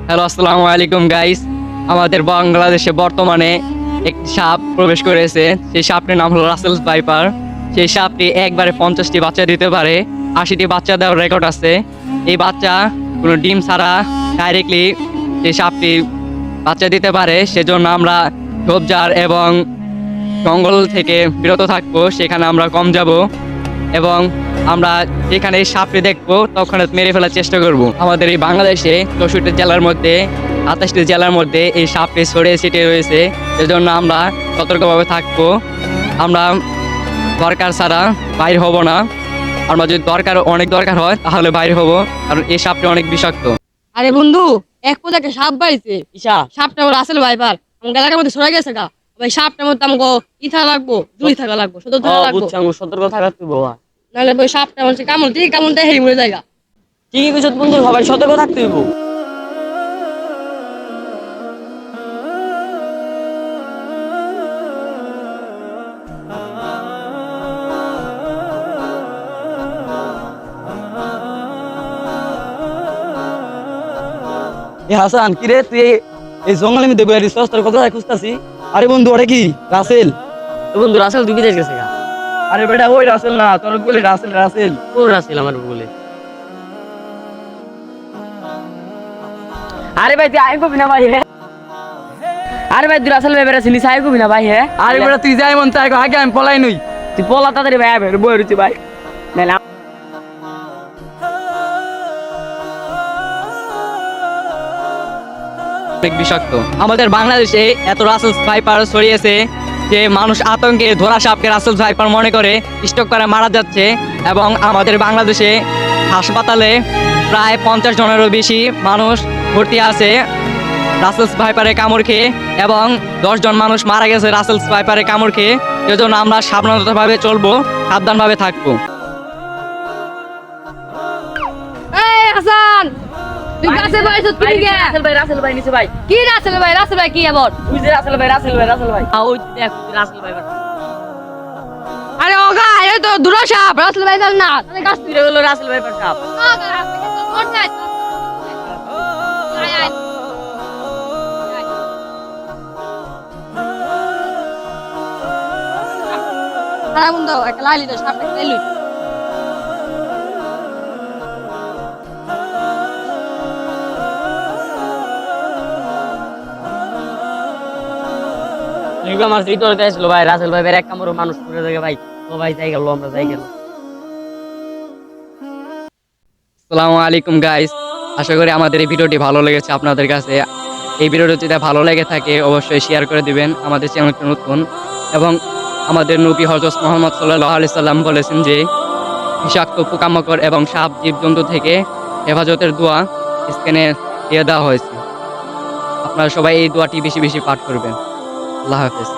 Hello, আসসালামু আলাইকুম guys. আমাদের বাংলাদেশে বর্তমানে একটি সাপ প্রবেশ করেছে। সেই সাপটির নাম হলো রাসেলস ভাইপার। সেই সাপটি একবারে 50টি বাচ্চা দিতে পারে, 80টি বাচ্চা দেওয়ার রেকর্ড আছে। এই বাচ্চা কোনো ডিম ছাড়া ডাইরেক্টলি সেই সাপটি বাচ্চা দিতে পারে। সেজন্য আমরা ঝোপঝাড় এবং জঙ্গল থেকে বিরত থাকবো, সেখানে আমরা কম যাব এবং আমরা যেখানে এই সাপটি দেখবো তখন মেরে ফেলার চেষ্টা করব। আমাদের এই বাংলাদেশে 64 জেলার মধ্যে 28টি জেলার মধ্যে এই সাপটি ছড়িয়ে ছিটিয়ে রয়েছে। সেজন্য আমরা সতর্কভাবে থাকবো। আমরা দরকার ছাড়া বাইর হব না। আমরা যদি অনেক দরকার হয় তাহলে বাইর হব, কারণ এই সাপটি অনেক বিষাক্ত। আরে বন্ধু, এক পথে একটা সাপ বাইছে। সাপটা ওর আসল ভাইপার আমাকে এলাকার মধ্যে সরে গেছে গা। ভাই সাপটার মধ্যে আমাকে থাকা লাগবো, দুই থাকা লাগবো, সতর্ক থাকা লাগবো। সতর্ক থাকা তুই বাবা। নাহলে ওই সাপটা বলছে কামড় দিয়ে হেরি মরে যায় গা। ঠিকই কিছু বন্ধু, সবাই সতর্ক থাকতে হইব। হাসান, কি রে তুই এই জঙ্গলের মধ্যে বইয়া রিসোর্স তোর কথা খুঁজতাছি। আরে বন্ধু, ওটা কি রাসেল? বন্ধু রাসেল তুই বিদেশ গেছে গা। আরে বেটা, ওই রাসেল না, তোর বলে রাসেল। রাসেল কোন রাসেল আমার বলে? আরে ভাই তুই আয় কবি না ভাই। হ্যাঁ আরে ভাই তুই রাসেল ভাই চিনিস, আয় কবি না ভাই। হ্যাঁ আরে বেটা, তুই যাই মন চাই আগে আমি পলাই নই। তুই পলা তাড়াতাড়ি ভাই আয় বই রয়েছি ভাই। নাইলে অনেক বিষাক্ত। আমাদের বাংলাদেশে এত রাসেলস ভাইপার ছড়িয়েছে যে মানুষ আতঙ্কে ধরা সাপকে রাসেলস ভাইপার মনে করে স্টক করে মারা যাচ্ছে। এবং আমাদের বাংলাদেশে হাসপাতালে প্রায় 50 জনেরও বেশি মানুষ ভর্তি আছে রাসেলস ভাইপারে কামড় খেয়ে, এবং 10 জন মানুষ মারা গেছে রাসেলস ভাইপারে কামড় খেয়ে। এজন্য আমরা সাবধানতাভাবে চলবো, সাবধানভাবে থাকবো। এই হাসান, তুই গাছে বাইছো তুই গে। রাসেল ভাই নিচে ভাই। কি রাসেল ভাই কি আবার? তুই যে রাসেল ভাই। ওই দেখ তুই রাসেল ভাই। আরে ওগা, এ তো দুরা সাপ, রাসেল ভাই না। তাহলে গাছ তুই হলো রাসেল ভাই পার সাপ। আরে বন্ধু, একটা লাইলি তো সাপটা লাইলি। তুই আমার সেই তোর কাছে ছিল ভাই। রাসেল ভাই এক কামড় মানুষ পুরো জায়গা ভাই। ও ভাই যাই গেল, আমরা যাই গেল। আসসালামু আলাইকুম গাইস। আশা করি আমাদের এই ভিডিওটি ভালো লেগেছে আপনাদের কাছে। এই ভিডিওটি যদি ভালো লেগে থাকে অবশ্যই শেয়ার করে দিবেন। আমাদের চ্যানেলটি নতুন, এবং আমাদের নবী হযরত মুহাম্মদ সাল্লাল্লাহু আলাইহি সাল্লাম বলেছেন যে বিষাক্ত পোকামাকড় এবং সাপ জীবজন্তু থেকে হেফাজতের দোয়া স্ক্রিনে দিয়ে দেওয়া হয়েছে। আপনারা সবাই এই দোয়াটি বেশি বেশি পাঠ করবেন। আল্লাহ হাফেজ।